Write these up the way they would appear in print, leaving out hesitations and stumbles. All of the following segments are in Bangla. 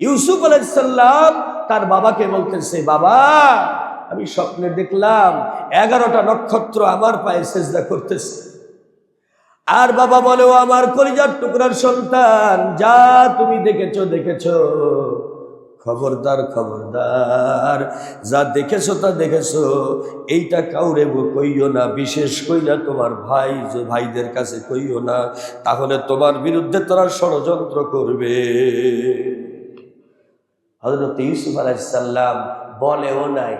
ইউসুফ আলাইহিস সালাম তার বাবাকে বলতেছে, বাবা আমি স্বপ্নে দেখলাম 11টা নক্ষত্র আমার পায়ে সেজদা করতেছে। আর বাবা বলে, ও আমার কলিজার টুকরার সন্তান, যা তুমি দেখেছো, খবরদার খবরদার, যা দেখেছো তা দেখেছো, এইটা কাউরে কইও না, বিশেষ কইরা তোমার ভাইদের কাছে কইও না, তাহলে তোমার বিরুদ্ধে তারা ষড়যন্ত্র করবে। হযরত ইউসুফ আলাইহিস সালাম বলেও নাই,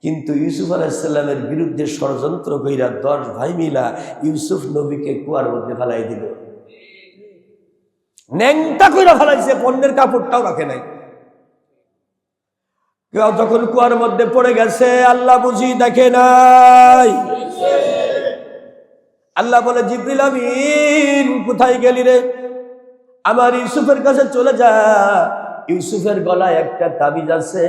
কিন্তু ইউসুফ আলাইহিস সালামের বিরুদ্ধে ষড়যন্ত্র কইরা 10 ভাই মিলা ইউসুফ নবীকে কুয়ার মধ্যে ফেলাই দিল। ন্যাংটা কইরা ফেলাইছে, পণ্যের কাপড়টাও রাখে নাই। কেউ যখন কুয়ার মধ্যে পড়ে গেছে, আল্লাহ বুঝি দেখে নাই। আল্লাহ বলে, জিবরিল আমিন কোথায় গেলি রে? আমার ইউসুফের কাছে চলে যা। ইউসুফের গলায় একটা তাবিজ আছে,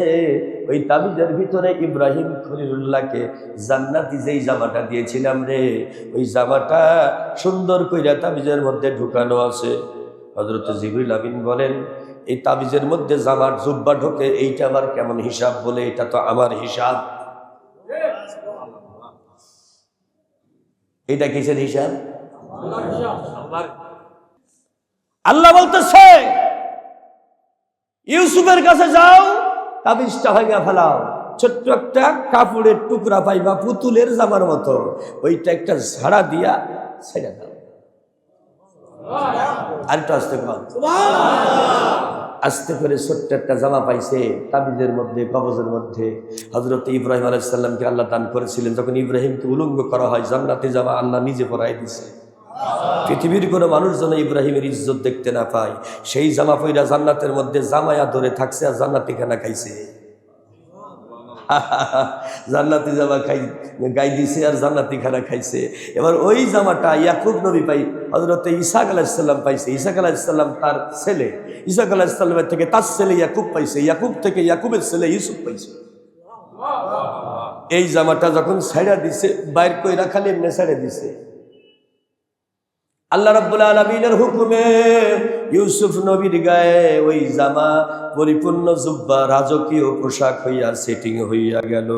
ওই তাবিজের ভিতরে ইব্রাহিম খলিলুল্লাহকে জান্নাতি যেই জামাটা দিয়েছিলাম রে, ওই জামাটা সুন্দর কইরা তাবিজের মধ্যে ঢুকানো আছে। হযরত জিবরিল আমিন বলেন, এই তাবিজের মধ্যে জামার জুব্বা ঢোকে, এইটা আবার কেমন হিসাব? বলে, এটা তো আমার হিসাব। এটা কিসের হিসাব? আল্লাহ বলতেছে, ইউসুফের কাছে যাও, তাবিজটা ভাঙা ফেলাও, ছোট্ট একটা কাপড়ের টুকরা পাইবা, পুতুলের জামার মতো, ওইটা একটা ঝাড়া দিয়া ছেড়ে দাও। আরেকটা আস্তে করে ছোট্ট একটা জামা পাইছে তাবিজের মধ্যে, কবজের মধ্যে। হযরত ইব্রাহিম আলাইহিস সালামকে আল্লাহ দান করেছিলেন, যখন ইব্রাহিমকে উলঙ্গ করা হয়, জান্নাতে জামা আল্লাহ নিজে পরাই দিছে। পৃথিবীর কোনো মানুষ যেন ইব্রাহিমের ইজ্জত দেখতে না পায়, সেই জামা পইরা জান্নাতের মধ্যে জামায়া ধরে থাকছে, আর জান্নাতি খানা খাইছে। জান্নাতি জামা গাই দিছে আর জান্নাতি খানা খাইছে। এবার ওই জামাটা ইয়াকুব নবী পাই, হযরত ইসহাক আলাইহিস সালাম পাইছে। ইসহাক আলাইহিস সালাম তার ছেলে, ইসহাক আলাইহিস সালামের থেকে তার ছেলে ইয়াকুব পাইছে, ইয়াকুব থেকে ইয়াকুবের ছেলে ইউসুফ পাইছে। এই জামাটা যখন ছাইড়া দিছে, বাইর কইরা খালি এমনি ছাইড়া দিছে। আল্লাহ রাব্বুল আলামিনের হুকুমে ইউসুফ নবীর গায়ে ওই জামা পরিপূর্ণ জুব্বা, রাজকীয় পোশাক হইয়া সেটিং হইয়া গেল।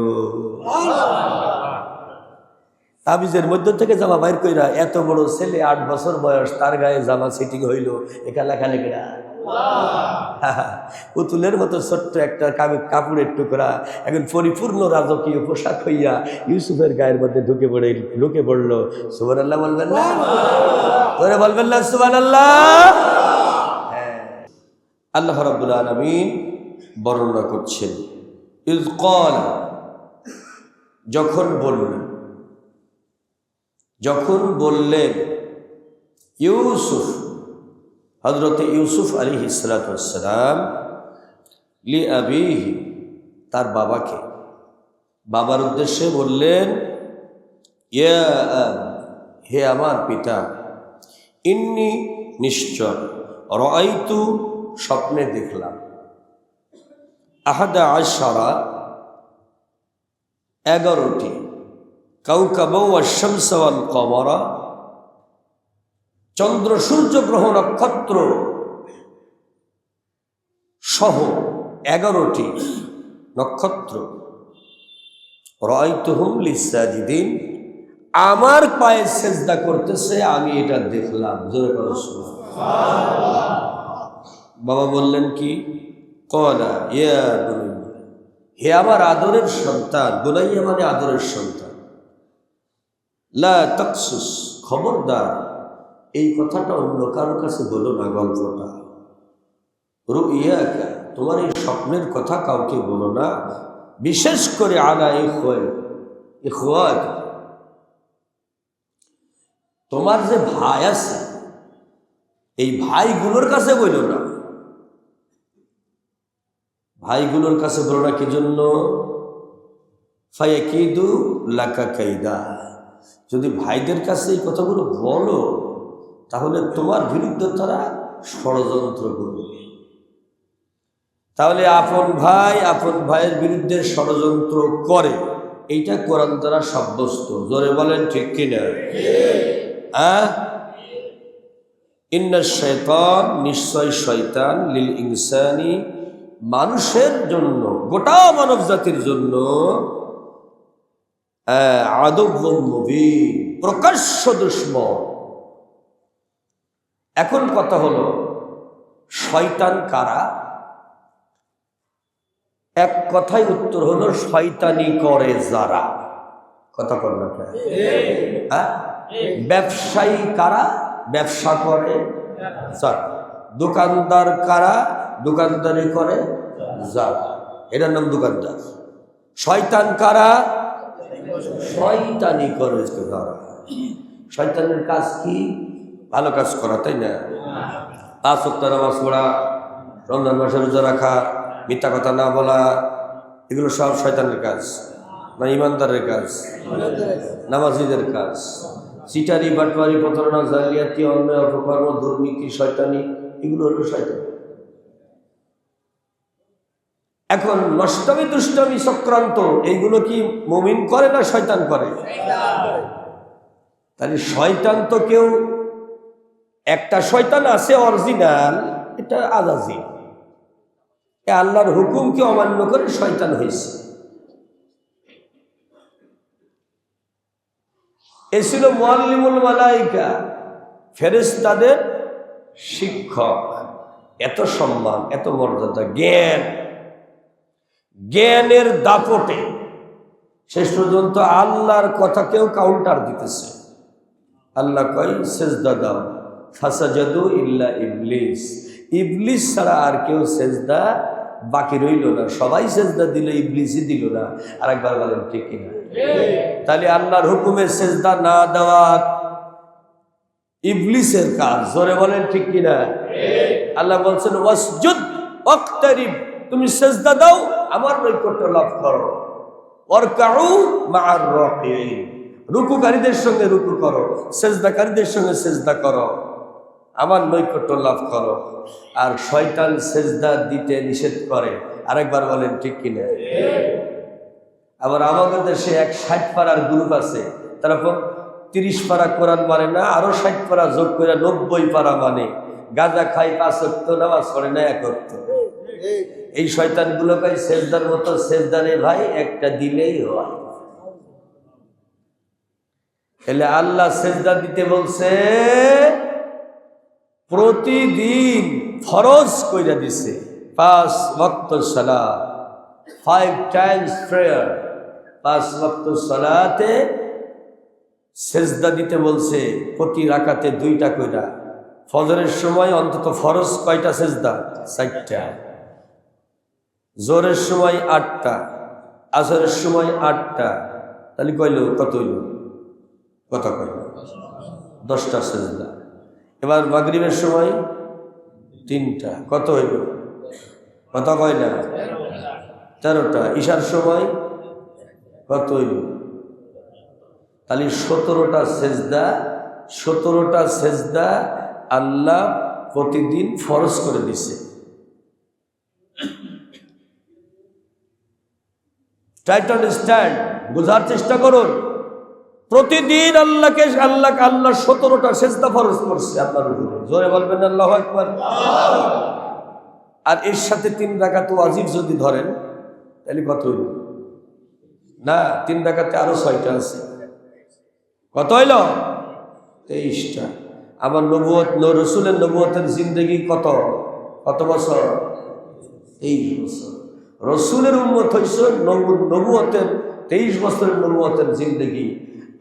তাবিজের মধ্য থেকে জামা বাইর কইরা এত বড় ছেলে, 8 বছর বয়স, তার গায়ে জামা সেটিং হইল। একা লেখালেখিরা পুতুলের মতো ছোট্ট একটা কাপড়ের টুকরা এখন পরিপূর্ণ রাজকীয় পোশাক হইয়া ইউসুফের গায়ের মধ্যে ঢুকে পড়লো। সুবহানাল্লাহ বলবেন না? তোরে বলবেন না সুবহানাল্লাহ? হ্যাঁ, আল্লাহ রাব্বুল আলামিন বর্ণনা করছেন, ইয ক্বালা, যখন বললেন ইউসুফ, হযরত ইউসুফ আলাইহিস সালাতু ওয়াস সালাম, লি আবিহি, তার বাবাকে, বাবার উদ্দেশ্যে বললেন, ইয়া আবি, হে আমার পিতা, ইন্নী, নিশ্চয়, রাআইতু, স্বপ্নে দেখলাম, 11টি, কাওকাবা ওয়াশ শামস ওয়াল কমারা, চন্দ্র সূর্য গ্রহ নক্ষত্র সহ 11টি নক্ষত্র, রাআইতুহুম লিসাজিদিন, আমার পায়ে সেজদা করতেছে, আমি এটা দেখলাম। জোরে বলো সুবহানাল্লাহ। বাবা বললেন কি? ক্বালা ইয়া বুনাইয়া, হে আমার আদরের সন্তান, বুনাইয়া মানে আদরের সন্তান, লা তাকসুস, খবরদার এই কথাটা অন্য কারোর কাছে বলো না, গল্পটা, রুইয়াকা, তোমার এই স্বপ্নের কথা কাউকে বলো না, বিশেষ করে আলা ইখওয়াত, তোমার যে ভাই আছে এই ভাইগুলোর কাছে বলো না, ভাইগুলোর কাছে বলো না। কি জন্য? ফায়াকিদু লাকা কাইদা, যদি ভাইদের কাছে এই কথাগুলো বলো তাহলে তোমার বিরুদ্ধে তারা ষড়যন্ত্র করবে। তাহলে আপন ভাইয়ের বিরুদ্ধে ষড়যন্ত্র করে, এইটা কোরআন দ্বারা সাব্যস্ত। জোরে বলেন ঠিক কিনা? ইন্না শাইতান, নিশ্চয় শয়তান, লিল ইনসানি, মানুষের জন্য, গোটা মানব জাতির জন্য, আদুউম মুবিন, প্রকাশ্য দুশমন। এখন কথা হলো শয়তান কারা? এক কথায় উত্তর হলো শয়তানি করে যারা। কথা বল না, হ্যাঁ? ব্যবসায়ী কারা? ব্যবসা করে যারা। দোকানদার কারা? দোকানদারি করে যারা, এটার নাম দোকানদার। শয়তান কারা? শয়তানি করে যারা। শয়তানের কাজ কি? ভালো কাজ করা, তাই না? 5 ওয়াক্ত নামাজ পড়া, রমজান মাসে রোজা রাখা, মিথ্যা কথা না বলা, এগুলো সব শয়তানের কাজ না ইমানদারের কাজ? নামাজিদের কাজ। চিটারি, বাটওয়ারি, প্রতারণা, জালিয়াতি, অন্যায়, অপকর্ম, দুর্নীতি, শয়তানি, এগুলো হলো শয়তান। এখন নষ্টমী, দুষ্টমী, চক্রান্ত, এইগুলো কি মুমিন করে না শয়তান করে? তাহলে শয়তান তো কেউ একটা শয়তান আছে অরিজিনাল, এটা আজাজিল। আল্লাহর হুকুমকে অমান্য করে শয়তান হয়েছে। এ ছিল মুআল্লিমুল মালাইকা, ফেরেশতাদের শিক্ষক। এত সম্মান, এত মর্যাদা, জ্ঞানের দাপটে শেষ পর্যন্ত আল্লাহর কথাকেও কাউন্টার দিতেছে। আল্লাহ কয় সেজদা দাও, ফাসাজাদু ইল্লা ইবলিস, ইবলিস ছাড়া আর কেউ সেজদা বাকি রইল না। সবাই সেজদা দিল, ইবলিসই দিল না। আর একবার বলেন ঠিক কিনা? তাহলে আল্লাহর হুকুমে সেজদা না দেওয়া ইবলিসের কাজ। জোরে বলেন ঠিক কিনা? আল্লাহ বলছেন ওয়াসজুদ ওয়াকতারিব, তুমি সেজদা দাও, আমার নৈকট্য লাভ করো। ওয়ারকাউ মা'আর রাকিঈন, রুকুকারীদের সঙ্গে রুকু করো, সেজদাকারীদের সঙ্গে সেজদা করো, আমার নৈকট্য লাভ করো। আর শয়তান সেজদা দিতে নিষেধ করে। আরেকবার বলেন ঠিক কিনা? আবার আমাদের দেশে 60 পারার গ্রুপ আছে, তারা 30 পারা কোরআন মানে না, আরো 60 পারা যোগ করে 90 পারা মানে। গাঁজা খাই, 5 ওয়াক্ত নামাজ পড়ে না 1 ওয়াক্ত। এই শয়তানগুলো কয় সেজদার মতো সেজদা রে ভাই, একটা দিলেই হয়। তাহলে আল্লাহ সেজদা দিতে বলছে, প্রতিদিন ফরজ কইরা দিছে 5 ওয়াক্ত সালাত, 5 টাইমস প্রেয়ার। 5 ওয়াক্ত সালাতে সেজদা দিতে বলছে, প্রতি রাকাতে 2টা কইরা। ফজরের সময় অন্তত ফরজ কয়টা সেজদা? 4টা। জোরের সময় 8টা, আসরের সময় 8টা। তাহলে কইল কত হইল? কত কইল? 10টা সেজদা। এবার মাগরিবের সময় 3টা, কত হইল? কত কয়টা? 13টা। ঈশার সময় কত হইল? তাহলে 17টা সেজদা। 17টা সেজদা আল্লাহ প্রতিদিন ফরজ করে দিছে। ট্রাই টু আন্ডারস্ট্যান্ড, বোঝার চেষ্টা করুন। প্রতিদিন আল্লাহ 17টা সেজদা ফরজ করছে আপনার উপরে। জোরে বলবেন আল্লাহু আকবার। আর এর সাথে 3 রাকাত ওয়াজিব যদি ধরেন, তাহলে কত হইল? না, 3 রাকাতে আরো 6টা আছে। কত হইল? 23টা। আমার নবুয়ত, রসুলের নবুয়তের জিন্দেগি কত বছর? 23 বছর। রসুলের উম্মত হইছে নবুয়তের 23 বছরের নবুয়তের জিন্দেগি।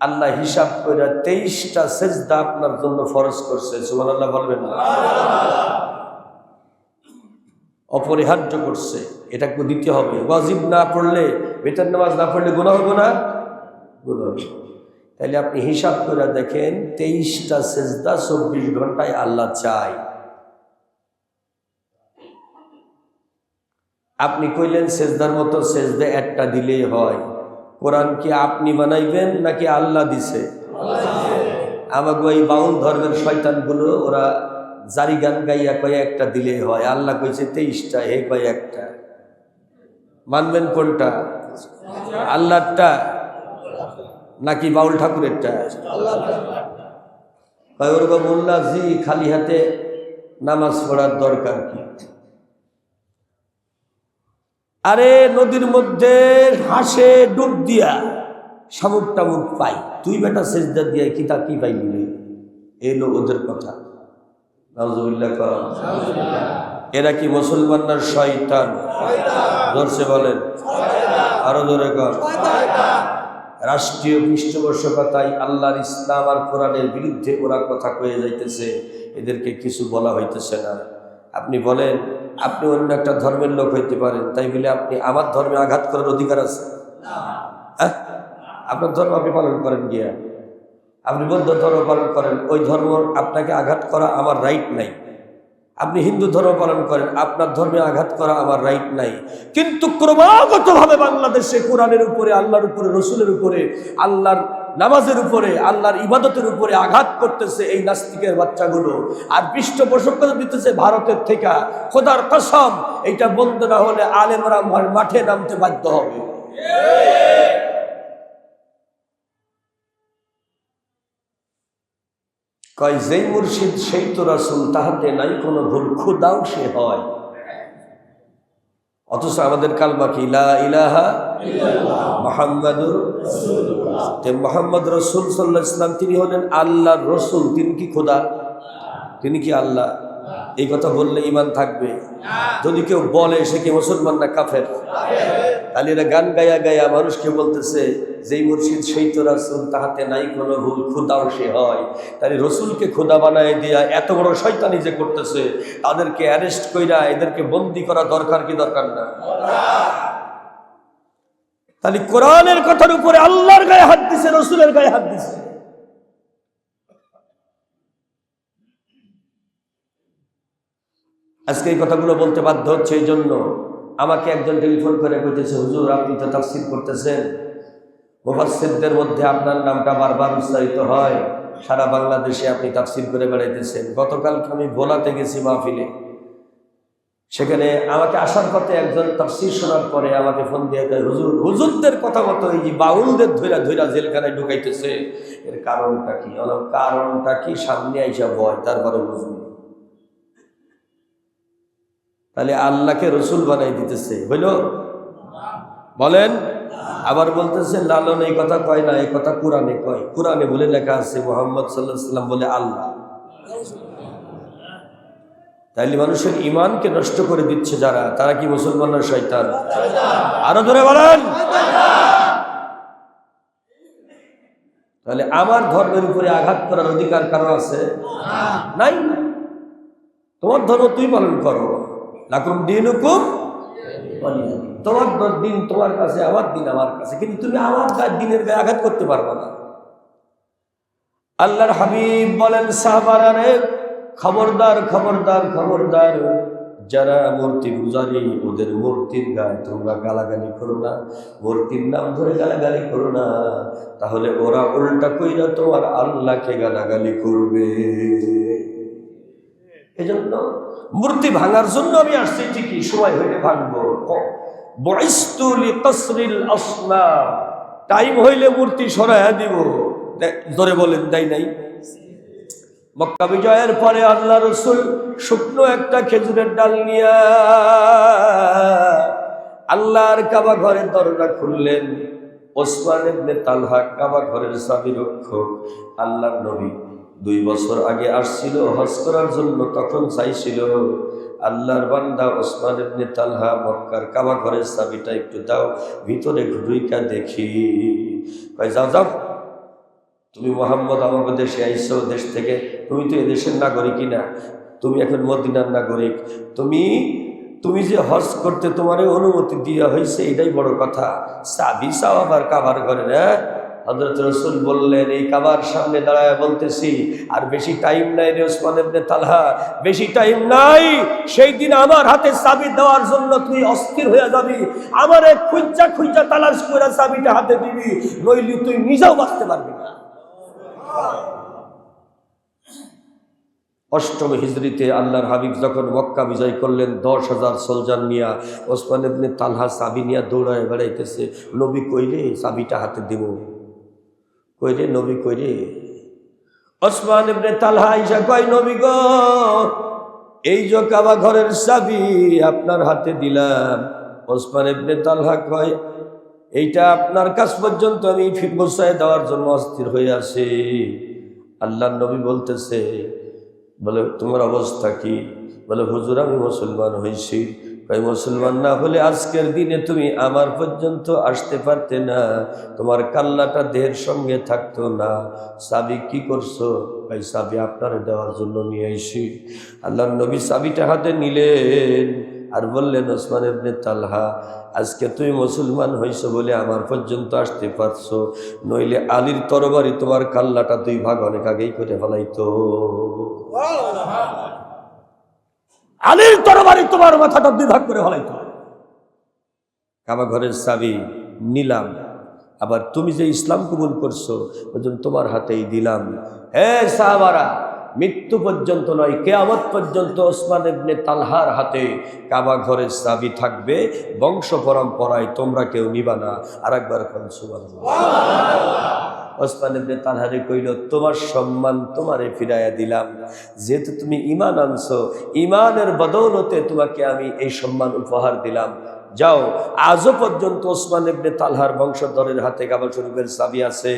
আল্লাহ হিসাব করে 23টা সেজদা আপনার জন্য ফরজ করছে। সুবহানাল্লাহ বলবেন না? অপরিহার্য করছে, এটা দিতে হবে। ওয়াজিব না পড়লে, বেতন নামাজ না পড়লে গুনাহ হবে না? গুনাহ হবে। তাহলে আপনি হিসাব করে দেখেন, 23টা সেজদা 24 ঘন্টায় আল্লাহ চায়। আপনি কইলেন সেজদার মতো সেজদা একটা দিলেই হয়। কোরআন কি আপনি বানাইবেন নাকি আল্লাহ দিছে? আমাকে ওই বাউল ধর্মের শয়তানগুলো ওরা জারি গান গাইয়া কয়ে একটা দিলেই হয়। আল্লাহ কইছে 23টা, হে কয় একটা। মানবেন কোনটা? আল্লাহরটা নাকি বাউল ঠাকুরেরটা? ওরকম মোল্লা জি, খালি হাতে নামাজ পড়ার দরকার কি? আরে নদীর মধ্যে হাসে ডুব দিয়া শামুক টামুক পাই, তুই বেটা সেজদা দিয়া কি পাইলি রে? এলো ওদের কথা। নাউজুবিল্লাহ কর। এরা কি মুসলমান না শয়তান? জোরসে বলেন, আরো জোরে কর। রাষ্ট্রীয় পৃষ্ঠপোষকতায় আল্লাহর ইসলাম আর কোরআনের বিরুদ্ধে ওরা কথা কয়ে যাইতেছে, এদেরকে কিছু বলা হইতেছে না। আপনি বলেন, আপনি অন্য একটা ধর্মের লোক হইতে পারেন, তাই বলে আপনি আমার ধর্মে আঘাত করার অধিকার আছে? আপনার ধর্ম আপনি পালন করেন গিয়া, আপনি বৌদ্ধ ধর্ম পালন করেন, ওই ধর্ম আপনাকে আঘাত করা আমার রাইট নাই। আপনি হিন্দু ধর্ম পালন করেন, আপনার ধর্মে আঘাত করা আমার রাইট নাই। কিন্তু ক্রমাগতভাবে বাংলাদেশে কোরআনের উপরে, আল্লাহর উপরে, রসুলের উপরে, আল্লাহর নামাজের উপরে, আল্লাহর ইবাদতের উপরে আঘাত করতেছে এই নাস্তিকের বাচ্চাগুলো, আর পৃষ্ঠপোষকতা দিতেছে ভারতের থেকে। খোদার কসম, এইটা বন্ধ না হলে আলেমরা মাঠে নামতে বাধ্য হবে। কয় যেই মুর্শিদ সেই তো রাসূল, তাহাতে নাই কোনো ভুল, খোদাও সে হয়। অথচ আমাদের কালমা কি? লা ইলাহা ইল্লাল্লাহ মুহাম্মাদুর রাসূলুল্লাহ। তে মুহাম্মদ রাসূল সাল্লাল্লাহু আলাইহি ওয়াসাল্লাম তিনি হলেন আল্লাহর রসুল, তিনি কি খোদা? তিনি কি আল্লাহ? এই কথা বললে ঈমান থাকবে? যদি কেউ বলে সে কি মুসলমান না কাফের? তাহলে এরা গান গায়া গায়া মানুষকে বলতেছে যেই মুর্শিদ সেই তো রাসূল, তাহাতে নাই কোনো ভুল, খোদাও সে হয়। তাহলে রসুলকে খোদা বানায় দিয়া এত বড় শয়তানি যে করতেছে, তাদেরকে অ্যারেস্ট কইরা এদেরকে বন্দি করা দরকার কি দরকার না? তাহলে কোরআনের কথার উপরে আল্লাহর গায়ে হাত দিছে, রসুলের গায়ে হাত দিছে। আজকে এই কথাগুলো বলতে বাধ্য হচ্ছে এই জন্য, আমাকে একজন টেলিফোন করে বলতেছে, হুজুর আপনি তো তাফসীর করতেছেন, মুফাসসিরদের মধ্যে আপনার নামটা বারবার উচ্চারিত হয়, সারা বাংলাদেশে আপনি তাফসীর করে বেড়াইতেছেন। গতকালকে আমি ভোলাতে গেছি মাহফিলে, সেখানে আমাকে আসার পথে একজন তাফসীর শোনার পরে আমাকে ফোন দিয়ে কয়, হুজুর হুজুরদের কথা মতো এই যে বাউলদের ধইরা ধইরা জেলখানায় ঢুকাইতেছে, এর কারণটা কি? কারণটা কি? সামনে আইসা বয়, তারপরে বুঝবি। তাহলে আল্লাহকে রসুল বানাই দিতেছে, হইল? বলেন। আবার বলতেছে লালন এই কথা কয় না, এই কথা কোরআনে কয়। কোরআনে বলে লেখা আছে মুহাম্মদ সাল্লাল্লাহু আলাইহি ওয়াসাল্লাম বলে আল্লাহ। তাইলে মানুষের ইমানকে নষ্ট করে দিচ্ছে যারা, তারা কি মুসলমান না শয়তান? আরো ধরে বলেন। তাহলে আমার ধর্মের উপরে আঘাত করার অধিকার কারো আছে? নাই। তোমার ধর্ম তুই পালন করো, লাকুম দীনুকুম ওয়ালিয়া দীন। তোমার দিন তোমার কাছে, আমার দিন আমার কাছে, কিন্তু তুমি আমার দিনের গায়ে আঘাত করতে পারবে না। আল্লাহর হাবিব বলেন সাহাবারা রে, খবরদার খবরদার খবরদার, যারা মূর্তি পূজারী ওদের মূর্তির গায়ে তোমরা গালাগালি করো না, মূর্তির নাম ধরে গালাগালি করো না, তাহলে ওরা উল্টা কইরা তোমার আল্লাহকে গালাগালি করবে। এজন্য মূর্তি ভাঙার জন্য আমি আসছি ঠিকই, সময় হইলে ভাঙবো। বুইস্তু লিকাসরিল আসনাম, টাইম হইলে মূর্তি সরাইয়া দিব। ধরে বলেন, তাই নাই? মক্কা বিজয়ের পরে আল্লাহ রসুল শুকনো একটা খেজুরের ডাল নিয়া আল্লাহর কাবা ঘরের দরজা খুললেন। ওসমান ইবনে তালহা কাবা ঘরের চাবি রক্ষক, আল্লাহর নবী 2 বছর আগে আসছিল হজ করার জন্য, তখন চাইছিল আল্লাহর বান্দা ওসমান ইবনে তালহা মক্কার কাবা ঘরের চাবিটা একটু দাও, ভিতরে ঢুইকা দেখি। কয় যাও যাও, তুমি মুহাম্মদ আমাকে দেশে আইছো, দেশ থেকে, তুমি তো এদেশের নাগরিকই না, তুমি এখন মদিনার নাগরিক, তুমি যে হজ করতে তোমার অনুমতি দেওয়া হয়েছে এটাই বড় কথা, চাবি চাও আবার কাবার ঘরে। হ্যাঁ, হযরত রাসূল বললেন, এই কাবার সামনে দাঁড়ায় বলতেছি, আর বেশি টাইম নাই রে ওসমান ইবনে তালহা, বেশি টাইম নাই। সেই দিন আমার হাতে চাবি দেওয়ার জন্য তুই অস্থির হয়ে যাবি, আমারে খুঁজা খুঁজা তালাশ করে চাবিটা হাতে দিবি, নইলে তুই নিজেও বাঁচতে পারবি না। 8ম হিজরিতে আল্লাহর হাবিব যখন মক্কা বিজয় করলেন 10,000 সোলজার নিয়া, ওসমান ইবনে তালহা চাবি নিয়ে দৌড়ায় বেড়াইতেছে, নবী কইরে চাবিটা হাতে দিব, কইরে নবী কইরে। ওসমান ইবনে তালহা ইসা কয়, নবী গো, এই যে কাবা ঘরের চাবি আপনার হাতে দিলাম। ওসমান ইবনে তালহা কয়, এইটা আপনার কাছ পর্যন্ত আমি পৌঁছায় দেওয়ার জন্য অস্থির হয়ে আছি। আল্লাহর নবী বলতেছে, বলে তোমার অবস্থা কি? বলে হুজুর, আমি মুসলমান হয়েছি। কই মুসলমান না হলে আজকের দিনে তুমি আমার পর্যন্ত আসতে পারতে না, তোমার কাল্লাটা দেহের সঙ্গে থাকতো না। চাবি কি করছো? ভাই চাবি আপনার দেওয়ার জন্য নিয়ে আইছি। আল্লাহর নবী চাবিটা হাতে নিলেন আর বললেন, ওসমান ইবনে তালহা, আজকে তুমি মুসলমান হইছো বলে আমার পর্যন্ত আসতে পারছো, নইলে আলীর তরবারি তোমার কাল্লাটা 2 ভাগ অনেক আগেই করে ফেলাইতো। আলীর তরবারি তোমার মাথাটা 2 ভাগ করে ফেলাইতো। কাবা ঘরের চাবি নিলাম, আবার তুমি যে ইসলাম কবুল করছো ওজন তোমার হাতেই দিলাম। হে সাহাবারা, মৃত্যু পর্যন্ত নয়, কিয়ামত পর্যন্ত ওসমান ইবনে তালহার হাতে কাবা ঘরের চাবি থাকবে, বংশ পরম্পরায় তোমরা কেউ নিবা না। আর একবার কোন সুবহানাল্লাহ। ওসমান ইবনে তালহারে কইল, তোমার সম্মান তোমারে ফিরাইয়া দিলাম, যেহেতু তুমি ঈমান আনছো, ঈমানের বদৌলতে তোমাকে আমি এই সম্মান উপহার দিলাম। যাও, আজও পর্যন্ত ওসমান ইবনে তালহার বংশধরের হাতে কাবা শরীফের চাবি আছে।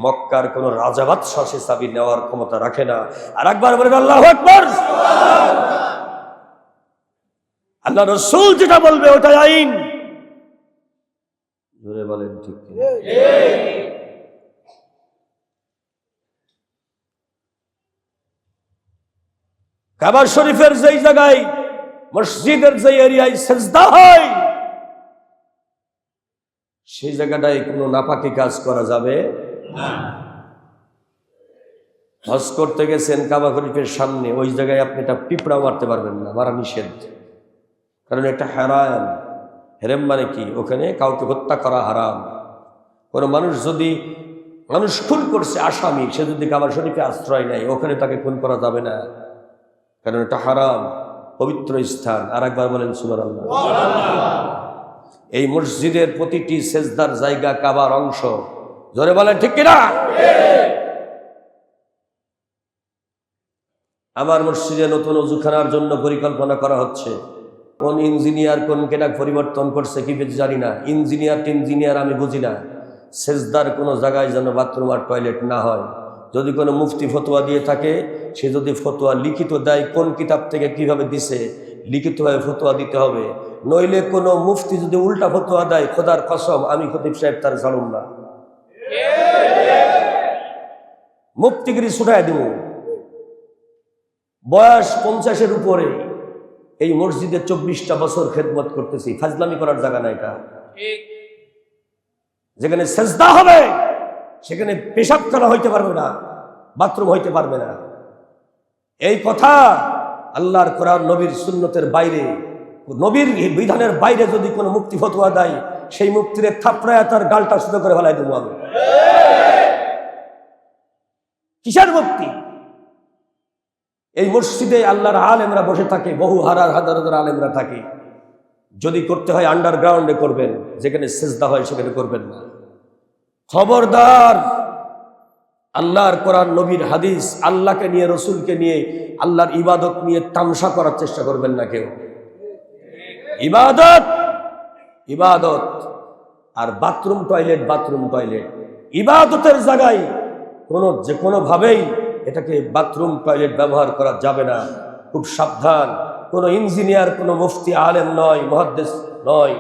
মক্কার কোন রাজা বাদশা সে চাবি নেওয়ার ক্ষমতা রাখে না। আর একবার বলেন আল্লাহু আকবার। আল্লাহ রাসূল যেটা বলবে ওটাই আইন। জোরে বলেন ঠিক কি? কাবা শরীফের যেই জায়গায়, মসজিদের যে এরিয়ায় সেজদা হয়, সেই জায়গাটায় কোনো নাপাকি কাজ করা যাবে না। হজ করতে গেছেন কাবা শরীফের সামনে, ওই জায়গায় আপনি একটা পিঁপড়া মারতে পারবেন না, মারা নিষেধ। কারণ এটা হারাম। হেরেম মানে কি? ওখানে কাউকে হত্যা করা হারাম। কোনো মানুষ খুন করছে, আসামি, সে যদি কাবা শরীফে আশ্রয় নেয়, ওখানে তাকে খুন করা যাবে না, কারণ এটা হারাম, পবিত্র স্থান। আর একবার বলেন সুবহানাল্লাহ। এই মসজিদের প্রতিটি সেজদার জায়গা কাবার অংশ। জোরে বলেন ঠিক কিনা? আমার মসজিদে নতুন ওযুখানার জন্য পরিকল্পনা করা হচ্ছে। কোন ইঞ্জিনিয়ার কোন কেটা পরিবর্তন করছে কি জানি না, ইঞ্জিনিয়ার আমি বুঝি না। সেজদার কোনো জায়গায় যেন বাথরুম আর টয়লেট না হয়। যদি কোনো মুফতি ফতোয়া দিয়ে থাকে, সে যদি ফতোয়া লিখিত দেয়, কোন কিতাব থেকে কিভাবে দিছে লিখিতভাবে ফতোয়া দিতে হবে। নইলে কোনো মুফতি যদি উল্টা ফতোয়া দেয়, খোদার কসম আমি খতিব সাহেব তার জানুম না, মুফতিগিরি ছুটাই দেব। বয়স 50-এর উপরে, এই মসজিদে 24টা বছর খেদমত করতেছি, ফাজলামি করার জায়গা না এটা। যেখানে সেজদা হবে সেখানে পেশাবখানা হইতে পারবে না, বাথরুম হইতে পারবে না। এই কথা আল্লাহর কোরআন, নবীর সুন্নতের বাইরে, নবীর বিধানের বাইরে যদি কোনো মুফতি ফতোয়া দেয়, সেই মুফতিরে থাপড়ায় তার গালটা শুধু করে ফেলাই দেবো আমি। কিসের মুফতি? এই মসজিদে আল্লাহর আলেমরা বসে থাকে, বহু হাজার আলেমরা থাকে। যদি করতে হয় আন্ডারগ্রাউন্ডে করবেন, যেখানে সেজদা হয় সেখানে করবেন না। খবরদার, আল্লাহর কোরআন, নবীর হাদিস, আল্লাহকে নিয়ে, রসুলকে নিয়ে, আল্লাহর ইবাদত নিয়ে তামসা করার চেষ্টা করবেন না কেউ। ইবাদত আর বাথরুম টয়লেট ইবাদতের জায়গায় যে কোনোভাবেই এটাকে বাথরুম টয়লেট ব্যবহার করা যাবে না। খুব সাবধান। কোনো ইঞ্জিনিয়ার, কোনো মুফতি, আলেম নয়, মুহাদ্দিস নয়,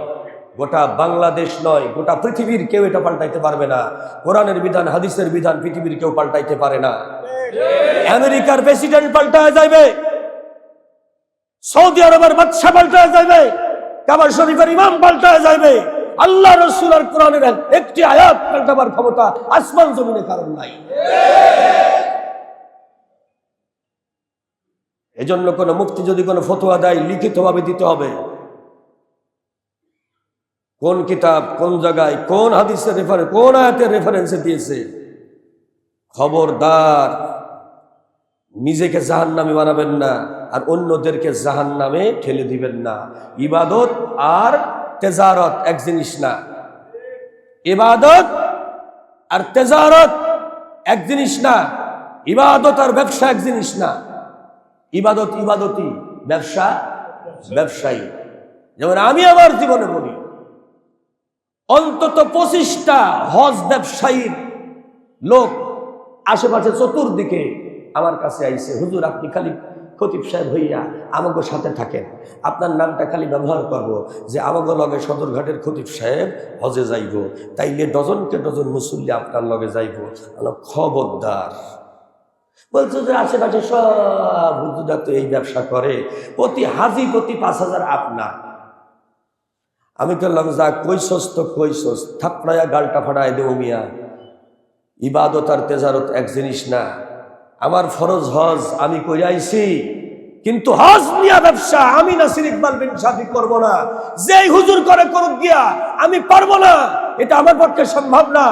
গোটা বাংলাদেশ নয়, গোটা পৃথিবীর কেউ এটা পাল্টাইতে পারবে না। কোরআনের বিধান, হাদিসের বিধান পৃথিবীর কেউ পাল্টাইতে পারে না। আমেরিকার প্রেসিডেন্ট পাল্টায় যাবে, সৌদি আরবের বাদশা পাল্টায় যাবে, কাবা শরীফের ইমাম পাল্টায় যাবে, আল্লাহ রাসূল আর কোরআনের একটি আয়াত পাল্টাবার ক্ষমতা আসমান জমিনে কারণ নাই। এজন্য কোন মুফতি যদি কোনো ফতোয়া দেয়, লিখিতভাবে দিতে হবে। কোন কিতাব, কোন জায়গায়, কোন হাদিসের রেফারেন্স, কোন আয়াতের রেফারেন্সে দিয়েছে। খবরদার, নিজেকে জাহান্নামী বানাবেন না আর অন্যদেরকে জাহান্নামে ঠেলে দিবেন না। ইবাদত আর তেজারত এক জিনিস না। ইবাদত আর তেজারত এক জিনিস না। ইবাদত আর ব্যবসা এক জিনিস না। ইবাদত ইবাদতি, ব্যবসা ব্যবসায়ী। যেমন আমি আমার জীবনে বলি, অন্তত 25টা হজ ব্যবসায়ীর লোক আশেপাশে চতুর্দিকে আমার কাছে আইছে, হুজুর আপনি খালি খতিব সাহেব হইয়া আমাকে সাথে থাকেন, আপনার নামটা খালি ব্যবহার করব যে আমাকে লগে সদরঘাটের খতিব সাহেব হজে যাইব, তাইলে ডজনকে ডজন মুসল্লি আপনার লগে যাইব। খবরদার। বলছো যে আশেপাশে সব হুজুরা তো এই ব্যবসা করে, প্রতি হাজি প্রতি 5,000 আপনার। আমি বললাম যা কইসস তো কইসস, থাপড়ায়া গালটা ফাটায় দেব মিয়া। ইবাদত আর তেজারত এক জিনিস না। আমার ফরজ হজ আমি কই আইছি, কিন্তু হজ নিয়া ব্যবসা আমি নাসির ইকবাল বিন শাফি করব না। যেই হুজুর করে করুক গিয়া, আমি পারবো না, এটা আমার পক্ষে সম্ভব না।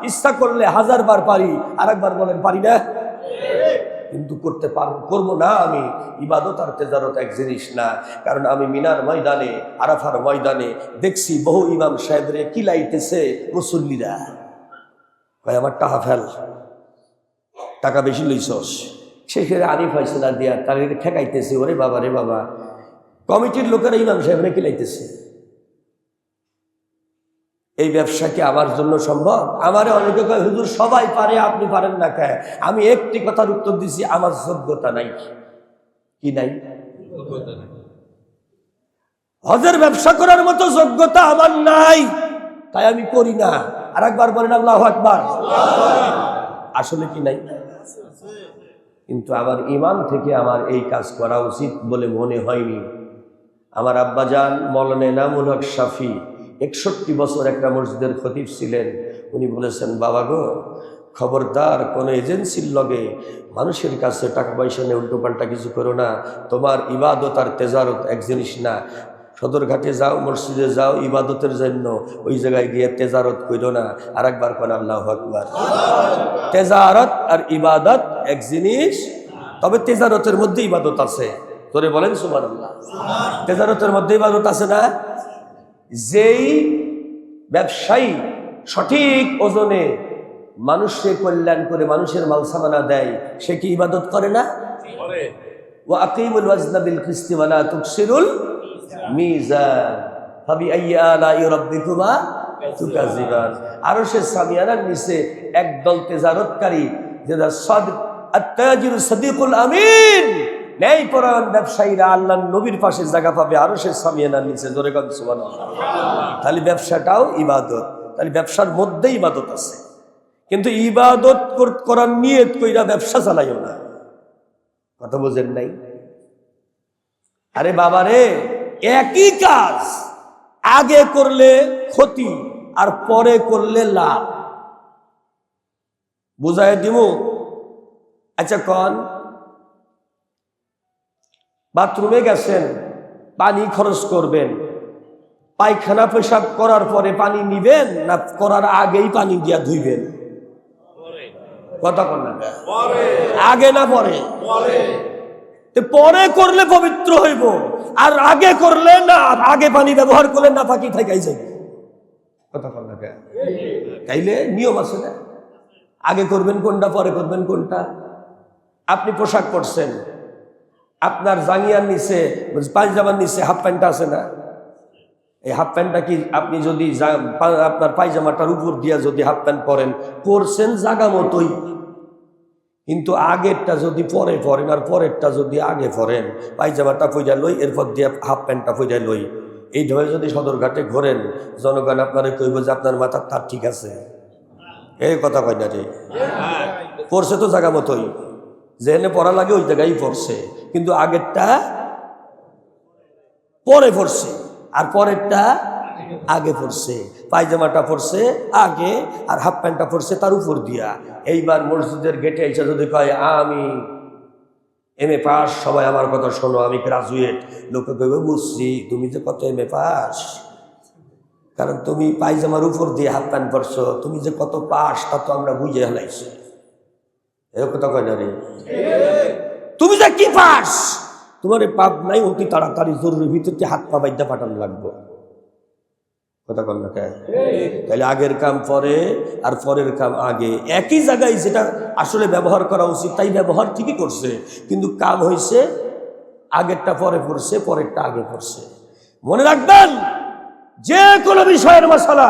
ইচ্ছা করলে 1000 বার পারি, আরেকবার বলেন পারি না, কিন্তু করতে পারবো, করবো না আমি। ইবাদত আর তেজারত এক জিনিস না। কারণ আমি মিনার ময়দানে, আরাফার ময়দানে দেখছি বহু ইমাম সাহেবরে কিলাইতেছে মুসল্লিরা, কয় আমার টাকা ফেল, টাকা বেশি লইছস। সেখানে আরিফ ফয়সালা দিয়া তাদের ঠেকাইতেছে, ওরে বাবা রে বাবা, কমিটির লোকেরা ইমাম সাহেবরে কিলাইতেছে। এই ব্যবসা কি আমার জন্য সম্ভব? আমারে অনেকে কয় হুজুর সবাই পারে, আপনি পারেন না কে? আমি একটি কথার উত্তর দিছি, আমার যোগ্যতা নাই। কি নাই? হজের ব্যবসা করার মতো যোগ্যতা আমার নাই, তাই আমি করি না। আর একবার বলেন আল্লাহু আকবার। আসলে কি নাই? কিন্তু আমার ঈমান থেকে আমার এই কাজ করা উচিত বলে মনে হয়নি। আমার আব্বাজান মাওলানা এনামুল হক শাফি 61 বছর একটা মসজিদের খতিব ছিলেন। উনি বলেছেন, বাবা গো, খবরদার কোনো এজেন্সির লগে মানুষের কাছে টাকা পয়সা নিয়ে উল্টোপাল্টা কিছু করো না। তোমার ইবাদত আর তেজারত এক জিনিস না। সদরঘাটে যাও, মসজিদে যাও ইবাদতের জন্য, ওই জায়গায় গিয়ে তেজারত করো না। আর একবার কোন আল্লাহু আকবার। তেজারত আর ইবাদত এক জিনিস, তবে তেজারতের মধ্যে ইবাদত আছে। তোরে বলেন সুবহানাল্লাহ। তেজারতের মধ্যে ইবাদত আছে না? যেই ব্যবসায়ী সঠিক ওজনে মানুষের কল্যাণ করে মানুষের মালসামানা দেয়, সে কি ইবাদত করে না? ওয়া আকিমুল ওয়াজনা বিল কিসতি ওয়া লা তুকসিরুল মিজান ফাবিআইয়ি আলাই রাব্বিকুমা তুকাযিবান। আরশের সামিয়ানার নিচে একদল তেজারতকারী, যারা সাদিক আত-তাজিরু সাদিকুল আমিন, ন্যায় পরায়ণ ব্যবসায়ীরা আল্লাহর নবীর পাশে জায়গা পাবে আরশের সামিয়ানার নিচে। জোরে বলেন সুবহানাল্লাহ। তাহলে ব্যবসাটাও ইবাদত, তাহলে ব্যবসার মধ্যেই ইবাদত আছে। কিন্তু ইবাদত করার নিয়ত কইরা ব্যবসা চালাইও না। কথা বুঝেন নাই? আরে বাবা রে, একই কাজ আগে করলে ক্ষতি আর পরে করলে লাভ। বুঝাই দিমু? আচ্ছা কন, বাথরুমে গেছেন, পানি খরচ করবেন, পায়খানা পেশাব করার পরে পানি নিবেন না করার আগেই পানি দিয়া ধুইবেন? কথা কন না, আগে না পরে? পরে করলে পবিত্র হইব, আর আগে করলে না, আগে পানি ব্যবহার করলে না ফাঁকি থাকাই যাবে। কথা কন না, তাইলে নিয়ম আছে না? আগে করবেন কোনটা, পরে করবেন কোনটা? আপনি পোশাক পরছেন, আপনার জাঙ্গিয়ার নিচে, পায়জামার নিচে হাফ প্যান্ট আছে না? এই হাফ প্যান্টটা কি আপনি যদি আপনার পায়জামাটার উপর দিয়া যদি হাফ প্যান্ট পরেন, পরছেন জাগা মতোই, কিন্তু আগেরটা যদি পরে পরেন আর পরেরটা যদি আগে পরেন, পায়জামাটা পইরা লই, এরপর দিয়ে হাফ প্যান্টটা পইরা লই, এই ঢয়ে যদি সদরঘাটে ঘোরেন, জনগণ আপনারা কইব যে আপনার মাথার তার ঠিক আছে। এই কথা কয় না রে, পড়ছে তো জায়গা মতোই, যেখানে পড়া লাগে ওই জায়গায় পড়ছে, কিন্তু আগেরটা পরে পড়ছে আর পরেরটা আগে পড়ছে। পায়জামাটা পড়ছে আগে আর হাফ প্যান্টটা পড়ছে তার উপর দিয়া। এইবার মসজিদের গেটে এসে যদি কয় আমি এম এ পাস, সবাই আমার কথা শোনো, আমি গ্রাজুয়েট, লোকে কইবে বুঝছি তুমি যে কত এম এ পাস, কারণ তুমি পায়জামার উপর দিয়ে হাফ প্যান্ট পরছো, তুমি যে কত পাস তা তো আমরা বুঝে হেলাইছি। এ কথা কয় না রে, তুমি যে কি পাস, তোমার পাপ নাই, অতি তাড়াতাড়ি জরুরি ভিত্তিতে হাত পা বাইদ্যা পাঠানো লাগবে। কথা বল না কেন? তাহলে আগের কাম পরে আর পরের কাম আগে, একই জায়গায় যেটা আসলে ব্যবহার করা উচিত তাই ব্যবহার ঠিকই করছে, কিন্তু কাম হয়েছে আগেরটা পরে পড়ছে, পরেরটা আগে পড়ছে। মনে রাখবেন, যে কোনো বিষয়ের মশালা,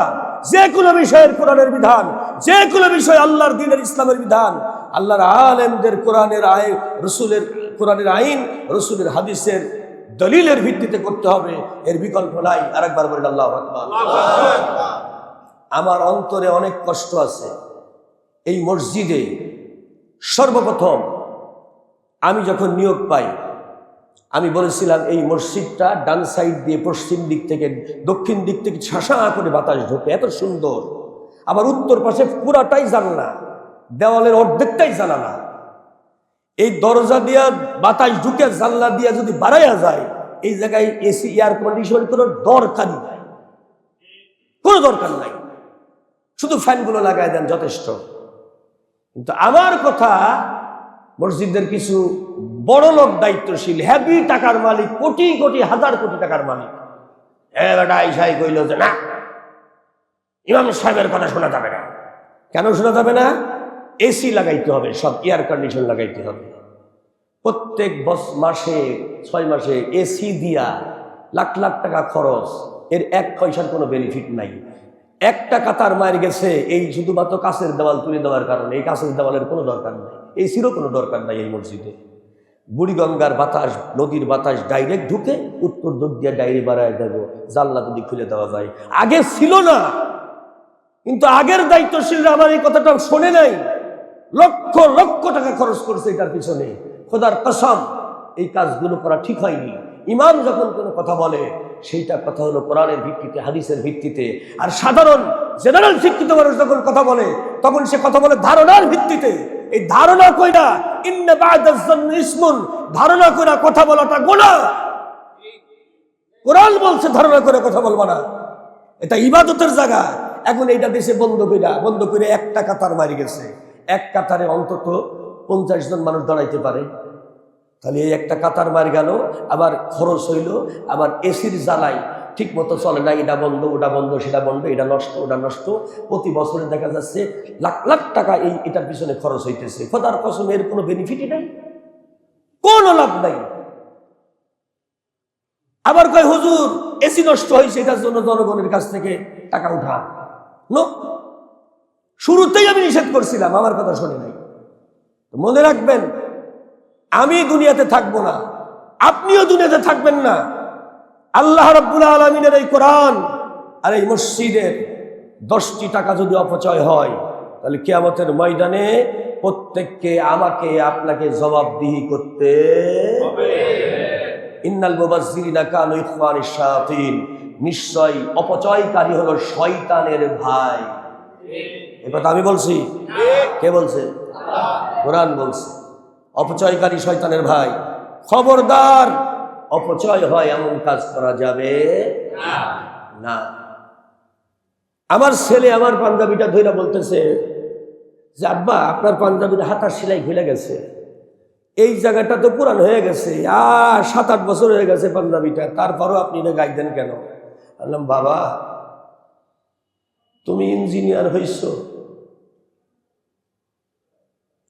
যে কোনো বিষয়ের কোরআনের বিধান, যে কোনো বিষয় আল্লাহর দ্বীনের ইসলামের বিধান, আল্লাহর আলেমদের কোরআনের আইন, রসুলের কোরআনের আইন, রসুলের হাদিসের দলিলের ভিত্তিতে করতে হবে, এর বিকল্প নাই। আরেকবার বলেন আল্লাহু আকবার। আমার অন্তরে অনেক কষ্ট আছে। এই মসজিদে সর্বপ্রথম আমি যখন নিয়োগ পাই, আমি বলেছিলাম এই মসজিদটা ডান সাইড দিয়ে পশ্চিম দিক থেকে দক্ষিণ দিক থেকে ছাসা করে বাতাস ঢোকে, এত সুন্দর। আবার উত্তর পাশে পুরাটাই জানলা, দেওয়ালের অর্ধেকটাই জানালা। এই দরজা দিয়া বাতাস ঢুকে জানলা দিয়া যদি বাড়াইয়া যায়, এই জায়গায় এসি এয়ার কন্ডিশন কোনো দরকারই নাই, কোনো দরকার নাই, শুধু ফ্যানগুলো লাগাই দেন যথেষ্ট। কিন্তু আমার কথা, মসজিদের কিছু বড় লোক দায়িত্বশীল, হ্যাভি টাকার মালিক, কোটি কোটি হাজার কোটি টাকার মালিক, বেটা আইসাই কইল যে না, ইমাম সাহেবের কথা শোনা যাবে না। কেন শোনা যাবে না? এসি লাগাইতে হবে, সব এয়ার কন্ডিশন লাগাইতে হবে। প্রত্যেক মাসে 6 মাসে এসি দিয়া লাখ লাখ টাকা খরচ, এর 1 পয়সার কোনো বেনিফিট নাই। একটা কাতার মার গেছে এই শুধুমাত্র কাছের দেওয়াল তুলে দেওয়ার কারণে। এই কাছের দেওয়ালের কোনো দরকার নাই, এসিরও কোনো দরকার নাই এই মসজিদে। বুড়িগঙ্গার বাতাস, নদীর বাতাস ডাইরেক্ট ঢুকে, উত্তর দিক দিয়ে ডাইরে বাড়ায় দেবো, জানলা যদি খুলে দেওয়া যায়। আগে ছিল না, কিন্তু আগের দায়িত্বশীলরা আমার এই কথাটা শোনে নাই, লক্ষ লক্ষ টাকা খরচ করছে এটার পিছনে। খোদার কসম, এই কাজগুলো করা ঠিক হয়নি। ইমাম যখন কোনো কথা বলে, সেইটা কথা হলো কোরআনের ভিত্তিতে, হাদিসের ভিত্তিতে। আর সাধারণ জেনারেল শিক্ষিত মানুষ যখন কথা বলে, তখন সে কথা বলে ধারণার ভিত্তিতে। এই ধারণা কইরা ইন্না বা'দাজ-যান্নি ইসমুন, ধারণা কইরা কথা বলাটা গুনাহ। কোরআন বলছে ধারণা করে কথা বলবা না, এটা ইবাদতের জায়গা। এখন এইটা দেশে বন্ধ করে একটা কাতার মারি গেছে। এক কাতারে অন্তত 50 জন মানুষ দাঁড়াইতে পারে। তাহলে এই একটা কাতার মার গেল, আবার খরচ হইল, আবার এসির জ্বালাই ঠিক মতো চলে না, এটা বন্ধ, ওটা বন্ধ, সেটা বন্ধ, এটা নষ্ট, ওটা নষ্ট। প্রতি বছরে দেখা যাচ্ছে লাখ লাখ টাকা এটার পিছনে খরচ হইতেছে। খোদার কসম, এর কোনো বেনিফিটই নাই, কোনো লাভ নাই। আবার কয় হুজুর এসি নষ্ট হয়েছে, এটার জন্য জনগণের কাছ থেকে টাকা উঠান। নো, শুরুতেই আমি নিষেধ করছিলাম, আমার কথা শুনে নাই। মনে রাখবেন, আমি দুনিয়াতে থাকবো না, আপনিও দুনিয়াতে থাকবেন না। আল্লাহ রাব্বুল আলামিনের এই কোরআন আর এই মসজিদের 10টি টাকা যদি অপচয় হয়, তাহলে কিয়ামতের ময়দানে প্রত্যেককে, আমাকে, আপনাকে জবাবদিহি করতে হবে। ইন্নাল মুবাজ্জিরিনা কানু ইখওয়ানিশ শায়াতিন, নিশ্চয় অপচয়কারী হলো শয়তানের ভাই। এই কথা আমি বলছি? কে বলছে? কোরআন বলছে অপচয়কারী শয়তানের ভাই। খবরদার, অপচয় হয় এমন কাজ করা যাবে না। আমার ছেলে আমার পাঞ্জাবিটা ধইরা বলতেছে যে আব্বা, আপনার পাঞ্জাবির হাতার সেলাই খুলে গেছে, এই জায়গাটা তো পুরান হয়ে গেছে, 7-8 বছর হয়ে গেছে পাঞ্জাবিটা, তারপরও আপনি এটা গাই দেন কেন? বললাম, বাবা তুমি ইঞ্জিনিয়ার হইছ,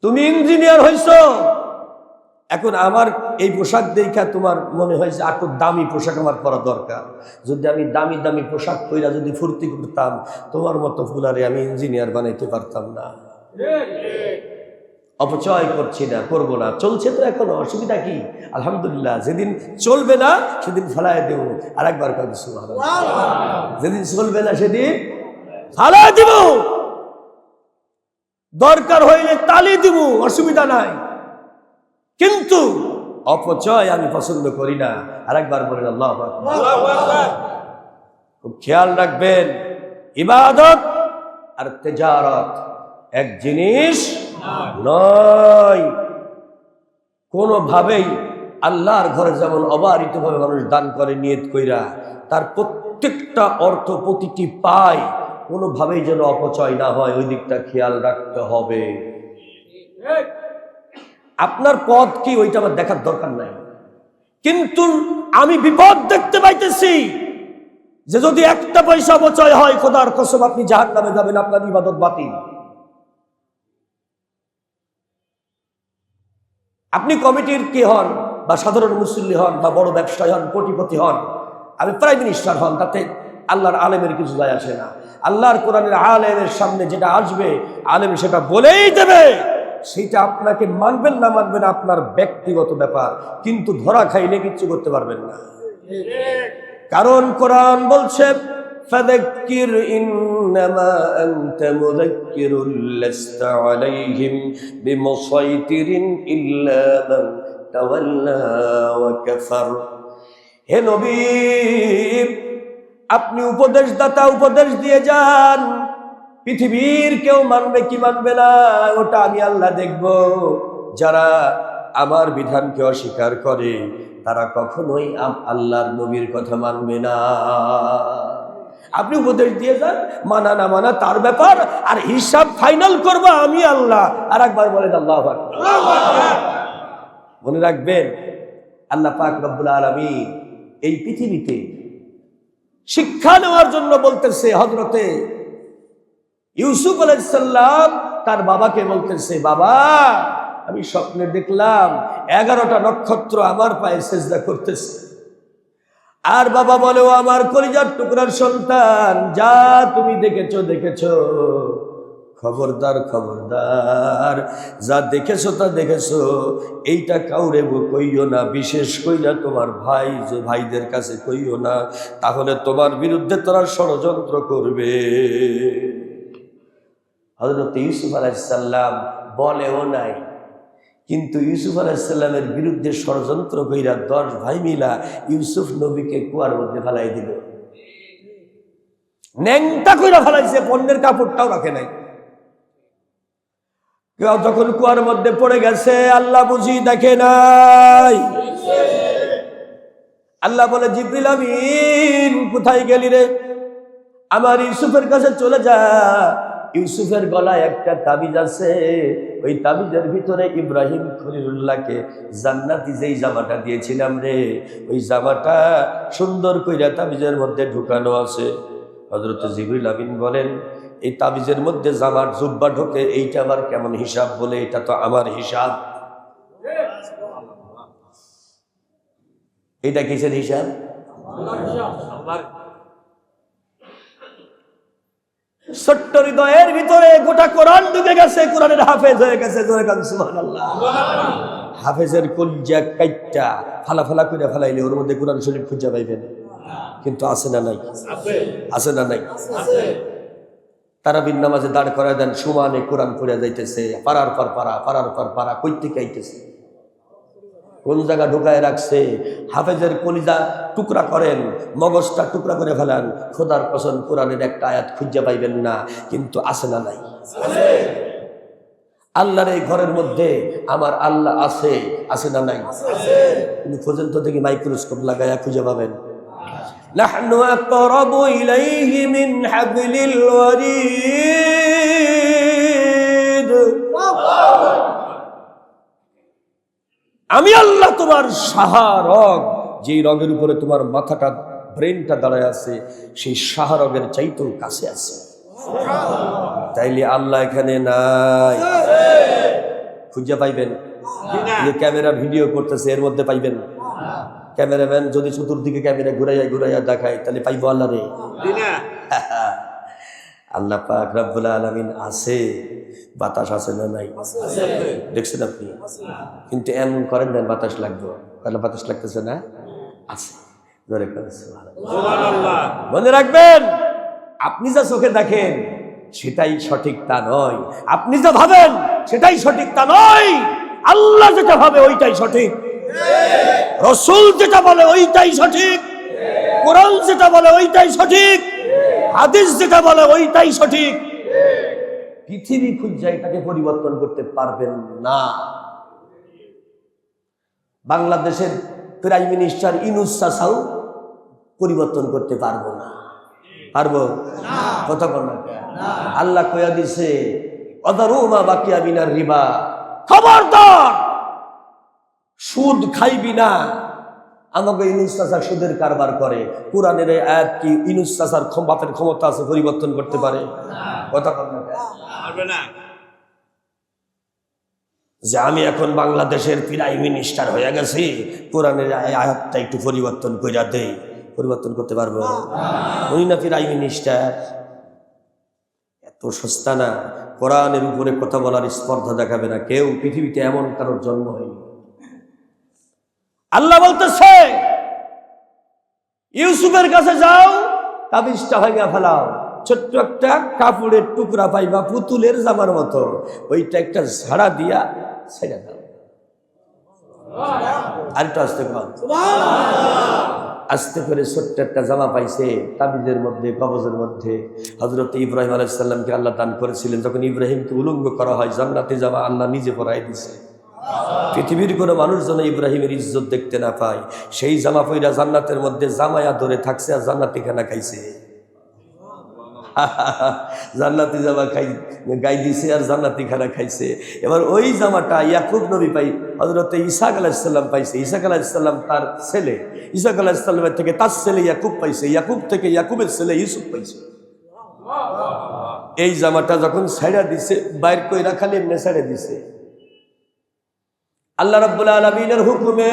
তুমি ইঞ্জিনিয়ার হইছ, এখন আমার এই পোশাক দেখা তোমার মনে হয়েছে একটু দামি পোশাক আমার পরা দরকার। যদি আমি দামি দামি পোশাক পরা যদি ফুর্তি করতাম, তোমার মতো ফুলারে আমি ইঞ্জিনিয়ার বানাইতে পারতাম না। অপচয় করছি না, করবো না, চলছে তো এখনো, অসুবিধা কি? আলহামদুলিল্লাহ, যেদিন চলবে না সেদিন ফালায় দেব। আর একবার কবি সুবহানাল্লাহ, যেদিন চলবে না সেদিন ফালায় দেব, দরকার হইলে তালি দিব, অসুবিধা নাই, কিন্তু অপচয় আমি পছন্দ করি না। আর একবার বলেন আল্লাহু আকবার। খুব খেয়াল রাখবেন, ইবাদত আর তেজারত এক জিনিস নয়। কোনোভাবেই আল্লাহর ঘরে যেমন অবারিতভাবে মানুষ দান করে নিয়ত কইরা, তার প্রত্যেকটা অর্থ, প্রতিটি পায় কোনোভাবেই যেন অপচয় না হয়, ওই দিকটা খেয়াল রাখতে হবে। আপনার পথ কি ওইটা আমার দেখার দরকার নাই, কিন্তু আমি বিপদ দেখতে পাইতেছি যে যদি একটা পয়সা অপচয় হয় খোদার কসম আপনি জাহান্নামে যাবেন, আপনার ইবাদত বাতিল। আপনি কমিটির কে হন বা সাধারণ মুসল্লি হন বা বড় ব্যবসায়ী হন, কোটিপতি হন, আমি প্রাইম মিনিস্টার হন, তাতে আল্লাহর আলেমের কিছু যায় আসে না। আল্লাহর কোরআনের আলেমের সামনে যেটা আসবে আলেম সেটা বলেই দেবে, সেটা আপনাকে মানবেন না মানবেন আপনার ব্যক্তিগত ব্যাপার, কিন্তু ধরা খাইলে কিচ্ছু করতে পারবেন না। কারণ কোরআন বলছে ফাযাক্কির ইন্নামা আনতা মুযাক্কিরুন লাস্তা আলাইহিম বিমুসাইতিরিন ইল্লা মান তাওয়াল্লা ওয়া কাফার। হে নবী, আপনি উপদেশদাতা, উপদেশ দিয়ে যান। পৃথিবীর কেউ মানবে কি মানবে না ওটা আমি আল্লাহ দেখব। যারা আমার বিধানকে অস্বীকার করে তারা কখনোই আল্লাহর নবীর কথা মানবে না। আপনি উপদেশ দিয়ে যান, মানা না মানা তার ব্যাপার, আর হিসাব ফাইনাল করব আমি আল্লাহ। আর একবার বলেন আল্লাহু আকবার। মনে রাখবেন আল্লাহ পাক রব্বুল আলামিন এই পৃথিবীতে শিক্ষা নেওয়ার জন্য বলতেছে। হযরতে ইউসুফ আলাইহিস সালাম তার বাবাকে বলতেছে, বাবা আমি স্বপ্নে দেখলাম 11টা নক্ষত্র আমার পায়ে সিজদা করতেছে। আর বাবা বলে, ও আমার কলিজার টুকরার সন্তান, যা তুমি দেখেছো দেখেছো, খবরদার খবরদার, যা দেখেছো তা দেখেছো এইটা কাউরে কইও না, বিশেষ কইরা তোমার ভাইদের কাছে কইও না, তাহলে তোমার বিরুদ্ধে তারা ষড়যন্ত্র করবে। হযরত ইউসুফ আলাইহিস সালাম বলেও নাই, কিন্তু ইউসুফ আলাইহিস সালামের বিরুদ্ধে ষড়যন্ত্র কইরা 10 ভাই মিলা ইউসুফ নবীকে কুয়ার মধ্যে ফেলাই দিল। ন্যাংটা কইরা ফেলাইছে, পণ্যের কাপড়টাও রাখে নাই। যখন কুয়ার মধ্যে পড়ে গেছে আল্লাহ বুঝি দেখে নাই। আল্লাহ বলে, জিবরিল আমিন কোথায় গেলি রে? আমার ইউসুফের কাছে চলে যা। ইউসুফের গলায় একটা তাবিজ আছে, ওই তাবিজের ভিতরে ইব্রাহিম খলিলুল্লাহকে জান্নাতি যেই জামাটা দিয়েছিলাম রে, ওই জামাটা সুন্দর কইরা তাবিজের মধ্যে ঢুকানো আছে। হযরত জিবরিল আমিন বলেন, এই তাবিজের মধ্যে জামার জুব্বা ঢোকে, এইটা আবার কেমন হিসাব? বলে, এটা তো আমার হিসাব। এটা কিসের হিসাব? ছোট্ট হৃদয়ের ভিতরে গোটা কোরআন ঢুকে গেছে, কোরআনের হাফেজ হয়ে গেছে। সুবহানাল্লাহ। হাফেজের কলজা কাইটটা ফালা করে ফেলাইলে ওর মধ্যে কোরআন শরীফ খুঁজে পাইবেন, কিন্তু আছে না নাই? আছে না নাই? তারাবির নামাজে দাঁড় করায় দেন, সমানে কোরআন পড়ে যাইতেছে, পাড়ার পর পাড়া কই থেকে আইতেছে, কোন জায়গা ঢুকায় রাখছে। হাফেজের কলিজা টুকরা করেন, মগজটা টুকরা করে ফেলান, খোদার কসম কোরআনের একটা আয়াত খুঁজে পাইবেন না, কিন্তু আছে না নাই? আল্লাহর এই ঘরের মধ্যে আমার আল্লাহ আছে, আছে না নাই? কিন্তু খোঁজেন তো দেখি, মাইক্রোস্কোপ লাগায়া খুঁজে পাবেন। নাহনু আকরাবু ইলাইহি মিন হাবলিল ওয়ারিদ। আমি আল্লাহ তোমার সাহারগ, যেই রগের উপরে তোমার মাথাটা ব্রেনটা দাঁড়ায় আছে, সেই সাহারগের চাইতেও কাছে আছে। তাইলে আল্লাহ এখানে নাই? খুঁজে পাইবেন? যে ক্যামেরা ভিডিও করতেছে এর মধ্যে পাইবেন? ক্যামেরাম্যান যদি চতুর্দিকে ক্যামেরা ঘুরাইয়া দেখায় তাহলে পাইবো আল্লাহ রে? আল্লাহ পাক রব্বুল আলামিন আছে। বাতাস আছে না নাই? দেখছেন আপনি? কিন্তু এমন করেন না বাতাস লাগবে, তাহলে বাতাস লাগতেছে না, আছে। মনে রাখবেন, আপনি যা চোখে দেখেন সেটাই সঠিক তা নয়, আপনি যা ভাবেন সেটাই সঠিক তা নয়। আল্লাহ যেটা ভাবে ওইটাই সঠিক, রাসূল যেটা বলে ওইটাই সঠিক, কোরআন যেটা বলে ওইটাই সঠিক, হাদিস যেটা বলে ওইটাই সঠিক। পৃথিবী খুঁজে এটাকে পরিবর্তন করতে পারবেন না। বাংলাদেশের প্রাইম মিনিস্টার ইউনূস চাচাও পরিবর্তন করতে পারবো না। পারবো? কথা বল। আল্লাহ কইয়া দিছে, অদারু মা বাকিয়া মিনার রিবা, খবরদার সুদ খাইবি না, আমাকে ইনুস চাচা সুদের কারবার করে, কোরআনের এই আয়াত কি ইনুস চাচার বাপের ক্ষমতা আছে পরিবর্তন করতে পারে? কথা পারবে না যে আমি এখন বাংলাদেশের প্রাইম মিনিস্টার হয়ে গেছি, কোরআনের আয়াতটা একটু পরিবর্তন কইরা দেই, পরিবর্তন করতে পারবো? উনি না প্রাইম মিনিস্টার। এত সস্তা না, কোরআনের উপরে কথা বলার স্পর্ধা দেখাবে না কেউ, পৃথিবীতে এমন কারোর জন্ম হয়নি। আল্লাহ বলতেছে ইউসুফের কাছে যাও, তাবিজটা ভাঙা ফেলাও, ছোট্ট একটা কাপড়ের টুকরা পাইবা পুতুলের জামার মতো, ওইটা একটা ঝাড়া দিয়া ছেড়ে দাও। আরেকটা আস্তে কর, আস্তে করে ছোট্ট একটা জামা পাইছে তাবিজের মধ্যে, কবজের মধ্যে। হযরত ইব্রাহিম আলাইহিস সালামকে আল্লাহ দান করেছিলেন, যখন ইব্রাহিমকে উলঙ্গ করা হয় জান্নাতে জামা আল্লাহ নিজে পরাই দিছে। পৃথিবীর কোনো মানুষ যেন ইব্রাহিমের ইজ্জত দেখতে না পায়, সেই জামা পইরা জান্নাতের মধ্যে জামায়া ধরে থাকছে আর জান্নাতি খানা খাইছে। জান্নাতি জামা গাই দিছে আর জান্নাতি খানা খাইছে। এবার ওই জামাটা ইয়াকুব নবী পাই, হযরত ইসাক আলাইহিস সালাম পাইছে। ইসাক আলাইহিস সালাম তার ছেলে, ইসাক আলাইহিস সালামের থেকে তার ছেলে ইয়াকুব পাইছে, ইয়াকুব থেকে ইয়াকুবের ছেলে ইউসুফ পাইছে। এই জামাটা যখন ছাইড়া দিছে, বাইর কইরা খালি এমনি ছাইড়া দিছে। আল্লাহ রাব্বুল আলামিনের হুকুমে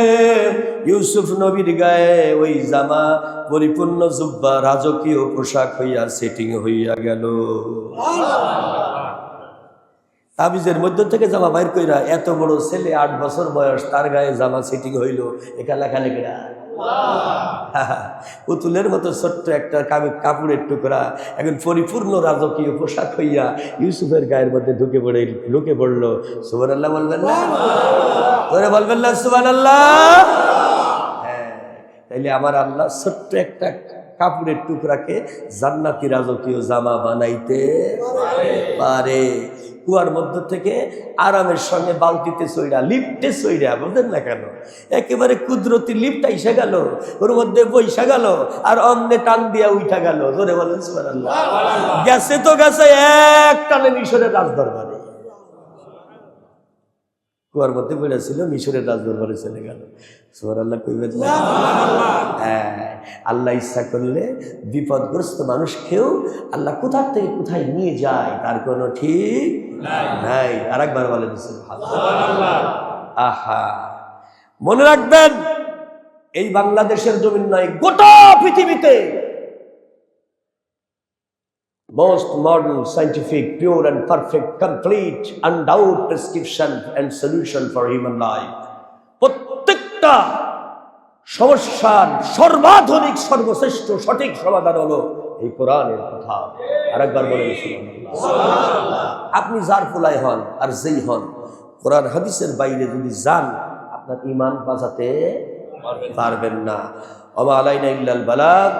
ইউসুফ নবীর গায়ে ওই জামা পরিপূর্ণ জুব্বা, রাজকীয় পোশাক হইয়া সেটিং হইয়া গেল। তাবিজের মধ্য থেকে জামা বাইর কইরা এত বড় ছেলে, 8 বছর বয়স, তার গায়ে জামা সেটিং হইল। একা লেখালেখিরা পুতুলের মতো ছোট্ট একটা কাপড়ের টুকরা এখন পরিপূর্ণ রাজকীয় পোশাক হইয়া ইউসুফের গায়ের মধ্যে ঢুকে পড়লো। সুবহানাল্লাহ বলবেন না? ধরে বলবেন না সুবহানাল্লাহ? হ্যাঁ, তাইলে আমার আল্লাহ ছোট্ট একটা কাপড়ের টুকরাকে জান্নাতি রাজকীয় জামা বানাইতে পারে। কুয়ার মধ্য থেকে আরামের সঙ্গে বালতিতে চইরা, লিফটে চইরা, বুঝলেন না কেন, একেবারে কুদরতি লিফট আইসা গেল, ওর মধ্যে বইসা গেল আর অমনে টান দিয়া উঠা গেল। ধরে বলেন সুবহানাল্লাহ। গেছে তো গেছে এক টানে মিশরের রাজদরবারে। কুয়ার মধ্যে পড়েছিল, মিশরের রাজদরবারে চলে গেল। সুবহানাল্লাহ কইবেন না? হ্যাঁ, আল্লাহ ইচ্ছা করলে বিপদগ্রস্ত মানুষকেও আল্লাহ কোথা থেকে কোথায় নিয়ে যায় তার কোনো ঠিক নাই। আরেকবার বলে দিচ্ছে সুবহানাল্লাহ। আহা, মনে রাখবেন, এই বাংলাদেশের জমিন নয়, গোটা পৃথিবীতে most modern, scientific, pure and perfect, complete, undoubted prescription and solution for human life. প্রত্যেকটা সমস্যার সর্বাধুনিক, সর্বশ্রেষ্ঠ, সঠিক সমাধান হলো এই কোরআনের কথা। আরেকবার বলেন সুবহানাল্লাহ। আপনি যার ফুলাই হন আর যেই হন, কোরআন হাদিসের বাইরে যদি যান, আপনার ঈমান বাঁচাতে পারবেন না। ওয়া মা আলাইনা ইল্লাল বালাগ।